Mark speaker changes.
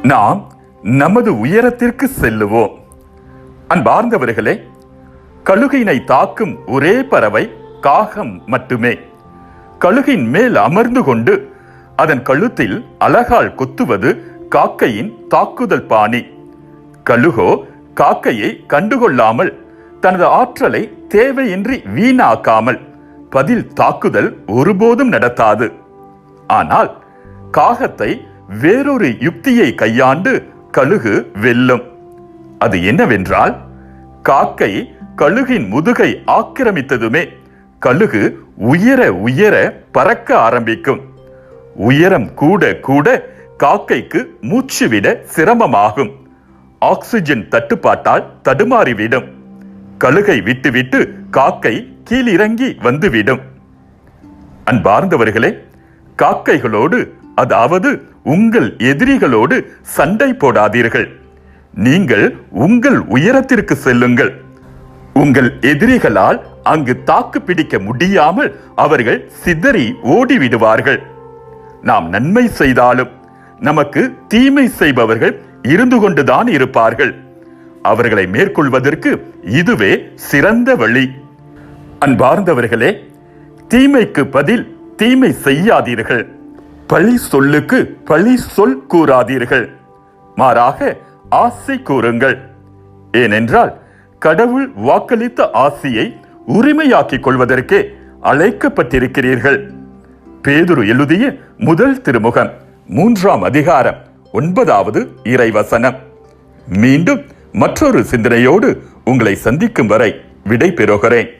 Speaker 1: நாம் நமது உயரத்திற்கு செல்லுவோம். அன்பார்ந்தவர்களே, கழுகினை தாக்கும் ஒரே பறவை காகம் மட்டுமே. கழுகின் மேல் அமர்ந்து கொண்டு அதன் கழுத்தில் அலகால் கொத்துவது காக்கையின் தாக்குதல் பாணி. கழுகோ காக்கையை கண்டுகொள்ளாமல் தனது ஆற்றலை தேவையின்றி வீணாக்காமல் பதில் தாக்குதல் ஒருபோதும் நடத்தாது. ஆனால் காகத்தை வேறொரு யுக்தியை கையாண்டு கழுகு வெல்லும். அது என்னவென்றால், காக்கை கழுகின் முதுகை ஆக்கிரமித்ததுமே கழுகு உயர உயர பறக்க ஆரம்பிக்கும். உயரம் கூட கூட காக்கைக்கு மூச்சுவிட சிரமமாகும். ஆக்சிஜன் தட்டுப்பாட்டால் தடுமாறிவிடும். கழுகை விட்டுவிட்டு காக்கை கீழிறங்கி வந்துவிடும். அன்பார்ந்தவர்களே, காக்கைகளோடு, அதாவது உங்கள் எதிரிகளோடு சண்டை போடாதீர்கள். நீங்கள் உங்கள் உயரத்திற்கு செல்லுங்கள். உங்கள் எதிரிகளால் அங்கு தாக்கு பிடிக்க முடியாமல் அவர்கள் சிதறி ஓடிவிடுவார்கள். நாம் நன்மை செய்தாலும் நமக்கு தீமை செய்பவர்கள் இருந்து கொண்டுதான் இருப்பார்கள். அவர்களை மேற்கொள்வதற்கு இதுவே சிறந்த வழி. அன்பார்ந்தவர்களே, தீமைக்கு பதில் தீமை செய்யாதீர்கள். பழி சொல்லுக்கு பழி சொல் கூறாதீர்கள். மாறாக ஆசை கூறுங்கள். ஏனென்றால் கடவுள் வாக்களித்த ஆசையை உரிமையாக்கிக் கொள்வதற்கே அழைக்கப்பட்டிருக்கிறீர்கள். பேதுரு எழுதிய முதல் திருமுகம் 3ஆம் அதிகாரம் 9வது இறைவசனம். மீண்டும் மற்றொரு சிந்தனையோடு உங்களை சந்திக்கும் வரை விடை பெறுகிறேன்.